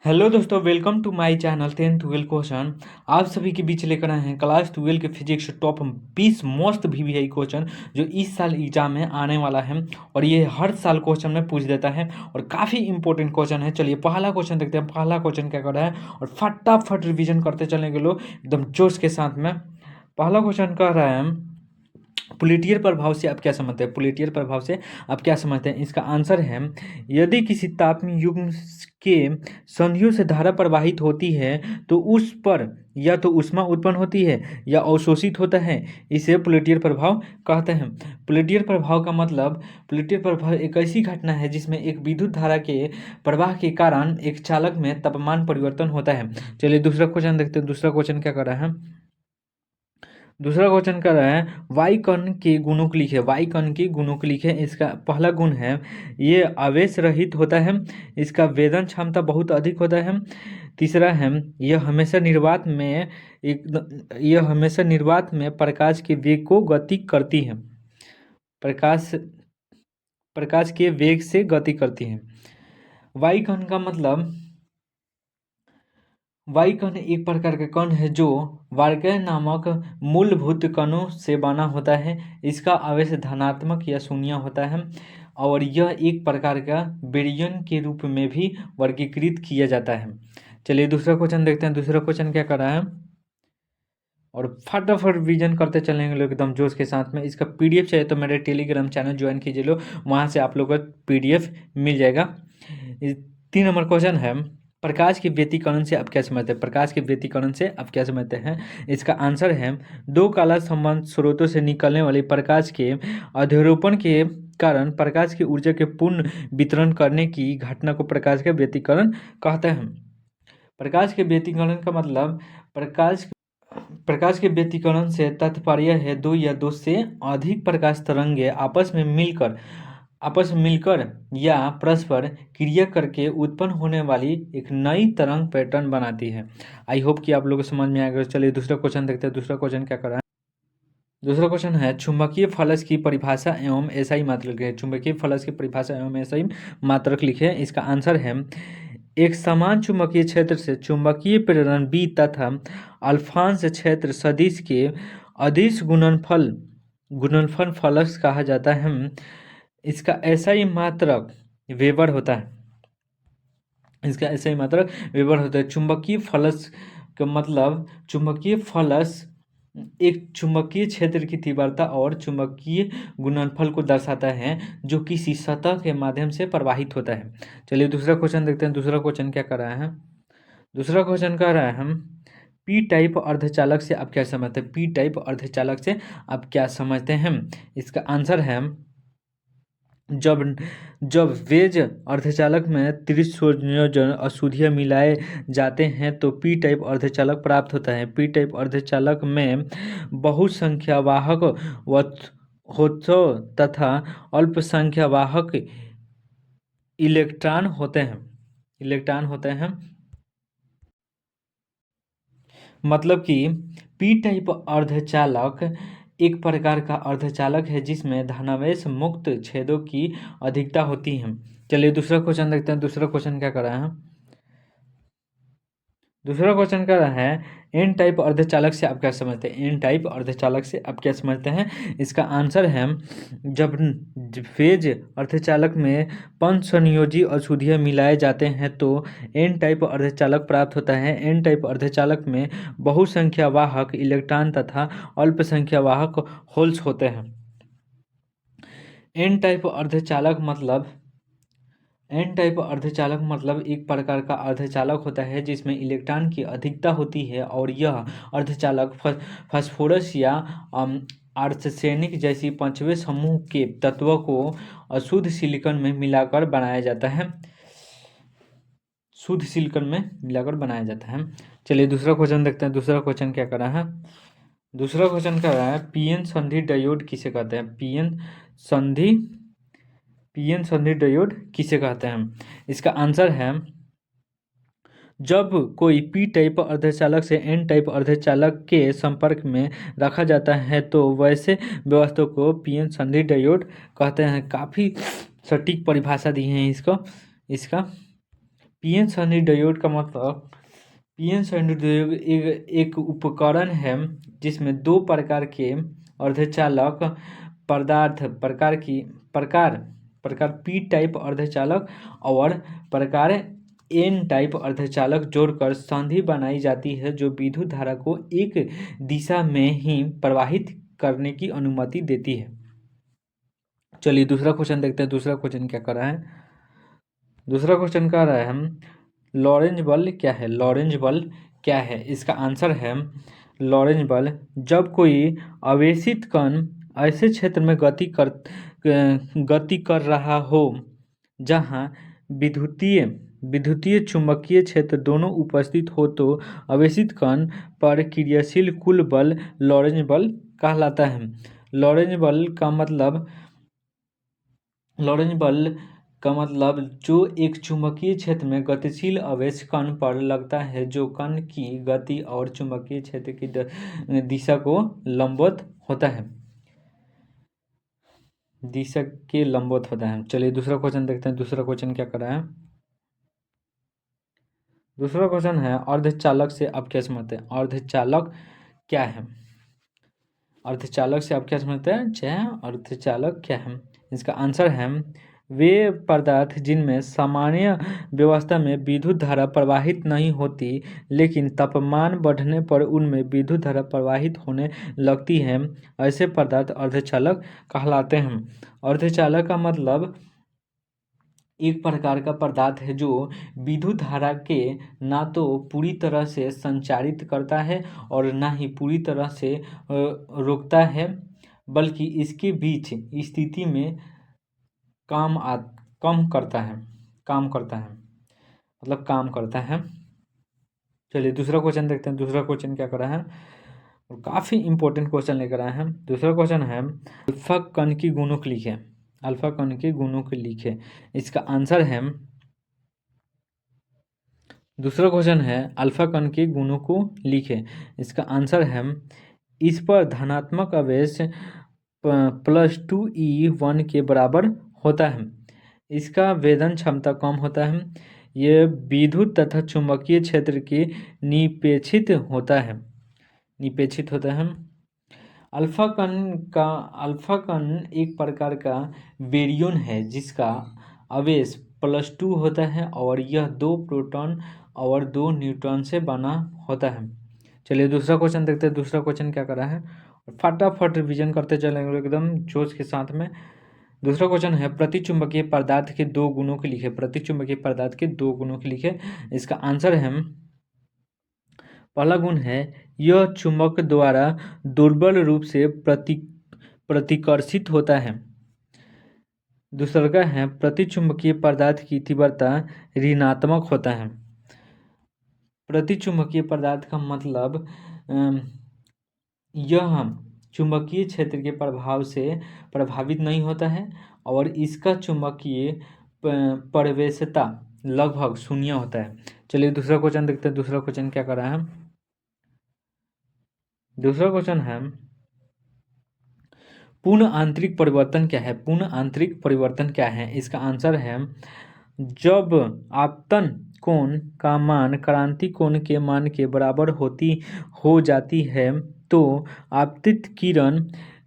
Hello दोस्तों, welcome to my channel 10th 12 question. आप सभी के बीच लेकर आए हैं क्लास 12 के physics top 20 most VVI question जो इस साल एग्जाम में आने वाला है। और ये हर साल क्वेश्चन में पूछ देता है और काफ़ी इंपॉर्टेंट क्वेश्चन है। चलिए पहला क्वेश्चन देखते हैं। पहला क्वेश्चन क्या कर रहा है और फटाफट रिविजन करते चलेंगे लोग एकदम जोश के साथ में। पहला क्वेश्चन कह रहा है पुलिटियर प्रभाव से आप क्या समझते हैं। पुलिटियर प्रभाव से आप क्या समझते हैं, इसका आंसर है यदि किसी तापीय युग्म के संधियों से धारा प्रवाहित होती है तो उस पर या तो ऊष्मा उत्पन्न होती है या अवशोषित होता है। इसे पुलिटियर प्रभाव कहते हैं। पुलिटियर प्रभाव का मतलब, पुलिटियर प्रभाव एक ऐसी घटना है जिसमें एक विद्युत धारा के प्रवाह के कारण एक चालक में तापमान परिवर्तन होता है। चलिए दूसरा क्वेश्चन देखते हैं। दूसरा क्वेश्चन क्या कर रहा है। दूसरा क्वेश्चन कर रहा है वाई कण के गुणों को लिखे। वाई कण के गुणों को लिखे। इसका पहला गुण है ये आवेश रहित होता है। इसका वेदन क्षमता बहुत अधिक होता है। तीसरा है यह हमेशा निर्वात में प्रकाश के वेग को गति करती है। प्रकाश प्रकाश के वेग से गति करती है। वाई कण का मतलब, वाई कण एक प्रकार का कण है जो वार्गय नामक मूलभूत कणों से बना होता है। इसका आवेश धनात्मक या शून्य होता है और यह एक प्रकार का विरयन के रूप में भी वर्गीकृत किया जाता है। चलिए दूसरा क्वेश्चन देखते हैं। दूसरा क्वेश्चन क्या कर रहा है और फटाफट रिवीजन करते चलेंगे लोग एकदम जोश के साथ में। इसका पीडीएफ चाहिए तो मेरे टेलीग्राम चैनल ज्वाइन कीजिए लो, वहाँ से आप लोगों को पीडीएफ मिल जाएगा। 3 नंबर क्वेश्चन है प्रकाश के व्यतिकरण से आप क्या समझते हैं। प्रकाश के व्यतिकरण से आप क्या समझते हैं, इसका आंसर है दो काला संबंध स्रोतों से निकलने वाले प्रकाश के अध्यारोपण के कारण प्रकाश की ऊर्जा के पूर्ण वितरण करने की घटना को प्रकाश का व्यतिकरण कहते हैं। प्रकाश के व्यतिकरण का मतलब, प्रकाश के व्यतिकरण से तात्पर्य है दो या दो से अधिक प्रकाश तरंगें आपस में मिलकर या परस्पर क्रिया करके उत्पन्न होने वाली एक नई तरंग पैटर्न बनाती है। आई होप कि आप लोगों को समझ में आएगा। चलिए दूसरा क्वेश्चन देखते हैं। दूसरा क्वेश्चन क्या कर रहा है। दूसरा क्वेश्चन है चुंबकीय फलक की परिभाषा एवं एसआई मात्रक लिखे। चुंबकीय फलक की परिभाषा एवं एसआई मात्रक लिखे। इसका आंसर है एक समान चुंबकीय क्षेत्र से चुंबकीय प्रेरण बी तथा अल्फांश क्षेत्र सदिश के अदिश गुणनफल फलक कहा जाता है। इसका एसआई मात्रक वेबर होता है। इसका एसआई मात्रक वेबर होता है। चुंबकीय फलक का मतलब, चुंबकीय फलक एक चुंबकीय क्षेत्र की तीव्रता और चुंबकीय गुणनफल को दर्शाता है जो किसी सतह के माध्यम से प्रवाहित होता है। चलिए दूसरा क्वेश्चन देखते हैं। दूसरा क्वेश्चन क्या कर रहा है। दूसरा क्वेश्चन कर रहा है हम पी टाइप अर्धचालक से आप क्या समझते हैं। पी टाइप अर्धचालक से आप क्या समझते हैं, इसका आंसर है जब जब वेज अर्धचालक में त्रिसंयोजन अशुद्धियाँ मिलाए जाते हैं तो पी टाइप अर्धचालक प्राप्त होता है। पी टाइप अर्धचालक में बहुसंख्यावाहक होते तथा अल्पसंख्यावाहक इलेक्ट्रॉन होते हैं। मतलब कि पी टाइप अर्धचालक एक प्रकार का अर्धचालक है जिसमें धनावेश मुक्त छेदों की अधिकता होती है। चलिए दूसरा क्वेश्चन देखते हैं। दूसरा क्वेश्चन क्या कर रहा है। दूसरा क्वेश्चन कर रहा है एन टाइप अर्धचालक से आप क्या समझते हैं। एन टाइप अर्धचालक से आप क्या समझते हैं, इसका आंसर है जब फेज अर्धचालक में पंचसंयोजी अशुद्धियाँ मिलाए जाते हैं तो एन टाइप अर्धचालक प्राप्त होता है। एन टाइप अर्धचालक में बहुसंख्यावाहक इलेक्ट्रॉन तथा अल्पसंख्यावाहक होल्स होते हैं। एन टाइप अर्धचालक मतलब, एन टाइप अर्धचालक मतलब एक प्रकार का अर्धचालक होता है जिसमें इलेक्ट्रॉन की अधिकता होती है और यह अर्धचालक फास्फोरस या आर्सेनिक जैसी पांचवें समूह के तत्वों को अशुद्ध सिलिकॉन में मिलाकर बनाया जाता है। शुद्ध सिलिकॉन में मिलाकर बनाया जाता है। चलिए दूसरा क्वेश्चन देखते हैं। दूसरा क्वेश्चन क्या कर रहा है। दूसरा क्वेश्चन कर रहा है पीएन संधि डायोड किसे कहते हैं। पीएन संधि डायोड किसे कहते हैं, इसका आंसर है जब कोई पी टाइप अर्धचालक से एन टाइप अर्धचालक के संपर्क में रखा जाता है तो वैसे व्यवस्था को पीएन संधि डायोड कहते हैं। काफ़ी सटीक परिभाषा दी है इसका पीएन सनी डायोड का मतलब पीएन सनी डायोड एक उपकरण है जिसमें दो प्रकार के अर्धचालक पदार्थ प्रकार पी टाइप अर्धचालक और प्रकार एन टाइप अर्धचालक जोड़कर संधि बनाई जाती है जो विद्युत धारा को एक दिशा में ही प्रवाहित करने की अनुमति देती है। चलिए दूसरा क्वेश्चन देखते हैं। दूसरा क्वेश्चन क्या कर रहा है। दूसरा क्वेश्चन कह रहा है हम लॉरेंज बल क्या है। लॉरेंज बल क्या है, इसका आंसर है लॉरेंज बल जब कोई आवेशित कण ऐसे क्षेत्र में गति कर रहा हो जहां विद्युतीय चुंबकीय क्षेत्र दोनों उपस्थित हो तो आवेशित कण पर क्रियाशील कुल बल लॉरेंज बल कहलाता है। लॉरेंज बल का मतलब जो एक चुंबकीय क्षेत्र में गतिशील आवेश कण पर लगता है जो कण की गति और चुंबकीय क्षेत्र की दिशा को लंबवत होता है, दिशा के लंबवत होता है। चलिए दूसरा क्वेश्चन देखते हैं। दूसरा क्वेश्चन क्या कर रहा है। दूसरा क्वेश्चन है अर्धचालक से आप क्या समझते हैं। अर्धचालक क्या है। अर्धचालक से आप क्या समझते हैं, चाहे अर्धचालक क्या है। इसका आंसर है वे पदार्थ जिनमें सामान्य व्यवस्था में विद्युत धारा प्रवाहित नहीं होती लेकिन तापमान बढ़ने पर उनमें विद्युत धारा प्रवाहित होने लगती है, ऐसे पदार्थ अर्धचालक कहलाते हैं। अर्धचालक का मतलब एक प्रकार का पदार्थ है जो विद्युत धारा के ना तो पूरी तरह से संचारित करता है और ना ही पूरी तरह से रोकता है, बल्कि इसके बीच स्थिति में काम करता है। चलिए दूसरा क्वेश्चन देखते हैं। दूसरा क्वेश्चन क्या कर रहा है, काफ़ी इंपॉर्टेंट क्वेश्चन लेकर आए हैं। दूसरा क्वेश्चन है अल्फा कण की गुणक लिखे। अल्फा कण के गुणों को लिखे। इसका आंसर है दूसरा क्वेश्चन है अल्फा कण के गुणों को लिखे। इसका आंसर है इस पर धनात्मक आवेश +2E1 के बराबर होता है। इसका वेदन क्षमता कम होता है। यह विद्युत तथा चुंबकीय क्षेत्र के निपेक्षित होता है। अल्फा कण एक प्रकार का बेरियन है जिसका आवेश +2 होता है और यह 2 प्रोटॉन और 2 न्यूट्रॉन से बना होता है। चलिए दूसरा क्वेश्चन देखते हैं। दूसरा क्वेश्चन क्या कर रहा है, फटाफट रिवीजन करते चलेंगे एकदम जोश के साथ में। दूसरा क्वेश्चन है प्रतिचुंबकीय पदार्थ के दो गुणों के लिखे। प्रतिचुंबकीय पदार्थ के दो गुणों के लिखे। इसका आंसर है पहला गुण है यह चुंबक द्वारा दुर्बल रूप से प्रतिकर्षित होता है। दूसरा है प्रतिचुंबकीय पदार्थ की तीव्रता ऋणात्मक होता है। प्रतिचुंबकीय पदार्थ का मतलब यह चुंबकीय क्षेत्र के प्रभाव से प्रभावित नहीं होता है और इसका चुंबकीय प्रवेशता लगभग शून्य होता है। चलिए दूसरा क्वेश्चन देखते हैं। दूसरा क्वेश्चन क्या कर रहा है। दूसरा क्वेश्चन है पूर्ण आंतरिक परिवर्तन क्या है। पूर्ण आंतरिक परिवर्तन क्या है। इसका आंसर है जब आपतन कोण का मान क्रांति कोण के मान के बराबर हो जाती है तो आपतित किरण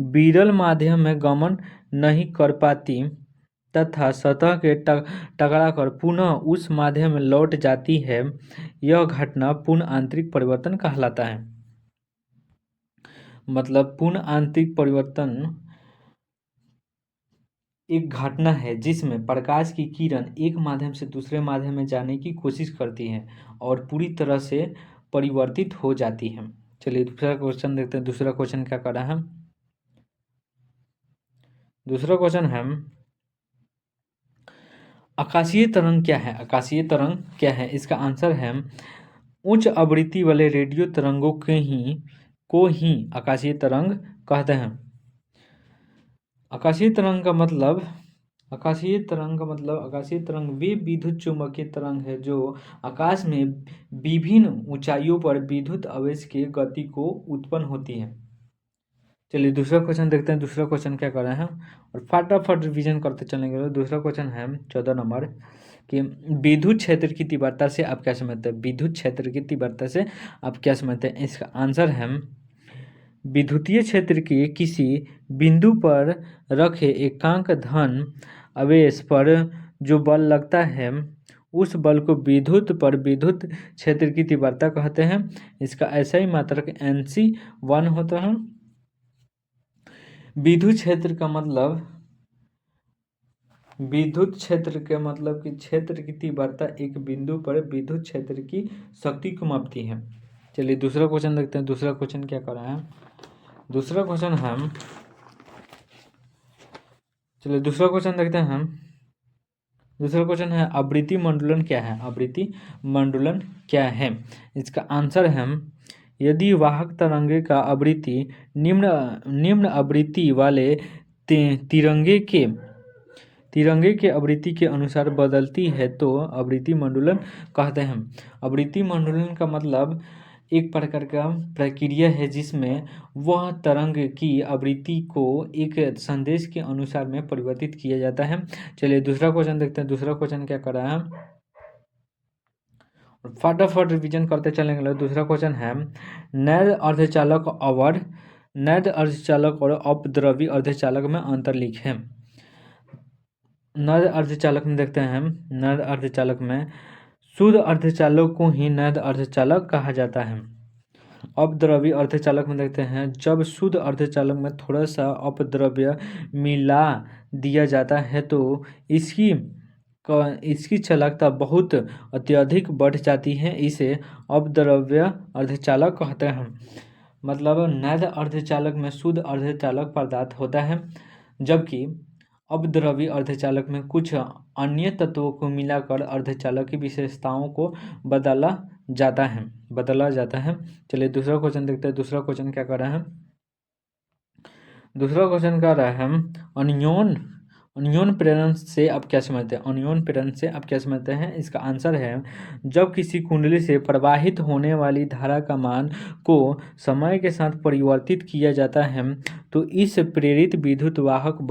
विरल माध्यम में गमन नहीं कर पाती तथा सतह के टकराकर पुनः उस माध्यम में लौट जाती है। यह घटना पूर्ण आंतरिक परिवर्तन कहलाता है। मतलब पूर्ण आंतरिक परिवर्तन एक घटना है जिसमें प्रकाश की किरण एक माध्यम से दूसरे माध्यम में जाने की कोशिश करती है और पूरी तरह से परिवर्तित हो जाती है। चलिए दूसरा क्वेश्चन देखते हैं। दूसरा क्वेश्चन क्या कर रहा है। दूसरा क्वेश्चन है आकाशीय तरंग क्या है। आकाशीय तरंग क्या है। इसका आंसर है उच्च आवृत्ति वाले रेडियो तरंगों को ही आकाशीय तरंग कहते हैं। आकाशीय तरंग वे विद्युत चुंबकीय तरंग है जो आकाश में विभिन्न ऊंचाइयों पर विद्युत आवेश के गति को उत्पन्न होती है। चलिए दूसरा क्वेश्चन देखते हैं। दूसरा क्वेश्चन क्या कर रहे हैं और फटाफट रिवीजन करते चलेंगे। दूसरा क्वेश्चन है 14 नंबर कि विद्युत क्षेत्र की तीव्रता से आप क्या समझते हैं? विद्युत क्षेत्र की तीव्रता से आप क्या समझते हैं? इसका आंसर है विद्युतीय क्षेत्र के किसी बिंदु पर रखे एकांक धन आवेश पर जो बल लगता है उस बल को विद्युत पर विद्युत क्षेत्र की तीव्रता कहते हैं। इसका ऐसा ही मात्रक NC1 होता है। विद्युत क्षेत्र का मतलब विद्युत क्षेत्र के मतलब कि क्षेत्र की तीव्रता एक बिंदु पर विद्युत क्षेत्र की शक्ति को मापती है। चलिए दूसरा क्वेश्चन देखते हैं। दूसरा क्वेश्चन क्या कर रहा है? दूसरा क्वेश्चन हम चलिए दूसरा क्वेश्चन देखते हैं हम। दूसरा क्वेश्चन है आवृत्ति मंडलन क्या है? आवृत्ति मंडलन क्या है? इसका आंसर है यदि वाहक तरंगे का आवृत्ति निम्न आवृत्ति वाले तिरंगे के आवृत्ति के अनुसार बदलती है तो आवृत्ति मंडलन कहते हैं। आवृत्ति मंडलन का मतलब एक प्रकार का प्रक्रिया है जिसमें वह तरंग की आवृत्ति को एक संदेश के अनुसार में परिवर्तित किया जाता है। चलिए दूसरा क्वेश्चन देखते हैं। दूसरा क्वेश्चन क्या कर रहा है? फटाफट रिवीजन करते चलेंगे। दूसरा क्वेश्चन है नैद अर्धचालक और अपद्रवी अर्धचालक में अंतर लिखें। नैद अर्धचालक में देखते हैं। नैद अर्धचालक में शुद्ध अर्धचालक को ही नैद अर्धचालक कहा जाता है। अपद्रव्य अर्धचालक में देखते हैं जब शुद्ध अर्धचालक में थोड़ा सा अपद्रव्य मिला दिया जाता है तो इसकी चालकता बहुत अत्यधिक बढ़ जाती है। इसे अपद्रव्य अर्धचालक कहते हैं। मतलब नैद अर्धचालक में शुद्ध अर्धचालक पदार्थ होता है जबकि अपद्रव्य अर्धचालक में कुछ अन्य तत्वों को मिलाकर अर्धचालक की विशेषताओं को बदला जाता है। चलिए दूसरा क्वेश्चन देखते हैं। दूसरा क्वेश्चन क्या कर रहा है? दूसरा क्वेश्चन कर रहा है अन्योन प्रेरण से आप क्या समझते हैं? अन्योन प्रेरण से आप क्या समझते हैं? इसका आंसर है जब किसी कुंडली से प्रवाहित होने वाली धारा का मान को समय के साथ परिवर्तित किया जाता है तो इस प्रेरित विद्युत वाहक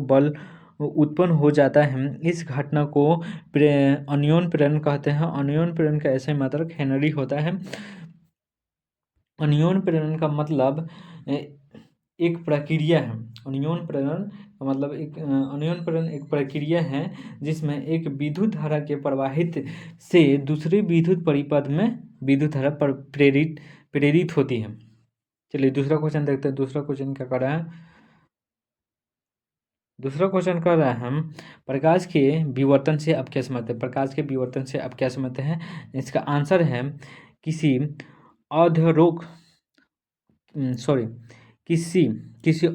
बल उत्पन्न हो जाता है। इस घटना को अन्योन प्रेरण कहते हैं। अन्योन प्रेरण का ऐसे मात्रक हेनरी होता है। अन्योन प्रेरण का मतलब एक प्रक्रिया है। अन्योन प्रेरण एक प्रक्रिया है जिसमें एक विद्युत धारा के प्रवाहित से दूसरे विद्युत परिपथ में विद्युत धारा पर प्रेरित होती है। चलिए दूसरा क्वेश्चन देखते हैं। दूसरा क्वेश्चन क्या कर रहा है? दूसरा क्वेश्चन कर रहा है हम प्रकाश के विवर्तन से आप क्या समझते हैं? प्रकाश के विवर्तन से आप क्या समझते हैं? इसका आंसर है किसी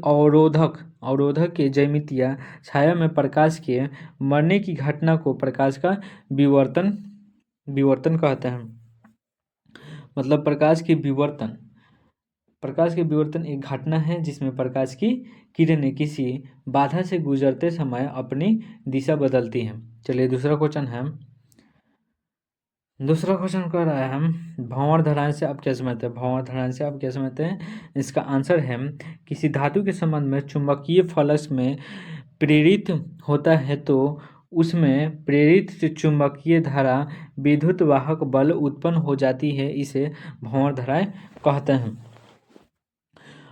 अवरोधक के ज्यामितीय छाया में प्रकाश के मरने की घटना को प्रकाश का विवर्तन कहते हैं। मतलब प्रकाश के विवर्तन एक घटना है जिसमें प्रकाश की किरणें किसी बाधा से गुजरते समय अपनी दिशा बदलती हैं। चलिए दूसरा क्वेश्चन कर रहा है हम भंवर धराएं से आप क्या समझते हैं? भंवर धराएं से आप क्या समझते हैं? इसका आंसर है किसी धातु के संबंध में चुंबकीय फ्लक्स में प्रेरित होता है तो उसमें प्रेरित चुंबकीय धारा विद्युत वाहक बल उत्पन्न हो जाती है। इसे भंवर धराएं कहते हैं।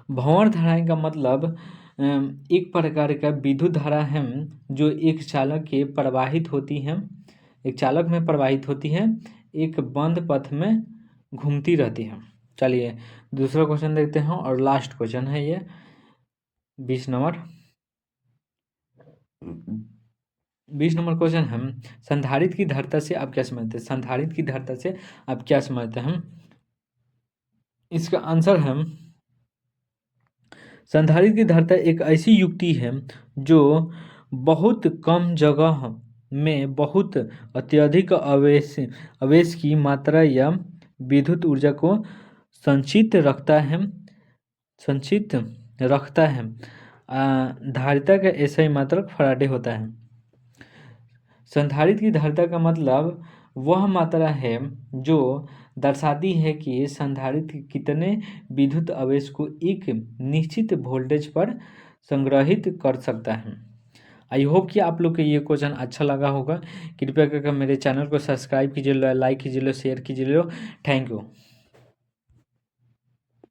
भंवर धाराएं का मतलब एक प्रकार का विद्युत धारा है जो एक चालक में प्रवाहित होती है एक बंद पथ में घूमती रहती है। चलिए दूसरा क्वेश्चन देखते हैं और लास्ट क्वेश्चन है ये 20 नंबर क्वेश्चन हम संधारित्र की धारिता से आप क्या समझते हैं? संधारित्र की धारिता से आप क्या समझते हैं? इसका आंसर है संधारित्र की धारिता एक ऐसी युक्ति है जो बहुत कम जगह में बहुत अत्यधिक आवेश की मात्रा या विद्युत ऊर्जा को संचित रखता है। धारिता का ऐसा ही मात्रक फैराडे होता है। संधारित्र की धारिता का मतलब वह मात्रा है जो दर्शाती है कि संधारित्र कितने विद्युत आवेश को एक निश्चित वोल्टेज पर संग्रहित कर सकता है। आई होप कि आप लोग को ये क्वेश्चन अच्छा लगा होगा। कृपया करके मेरे चैनल को सब्सक्राइब कीजिए, लाइक कीजिए, शेयर कीजिए। Thank you.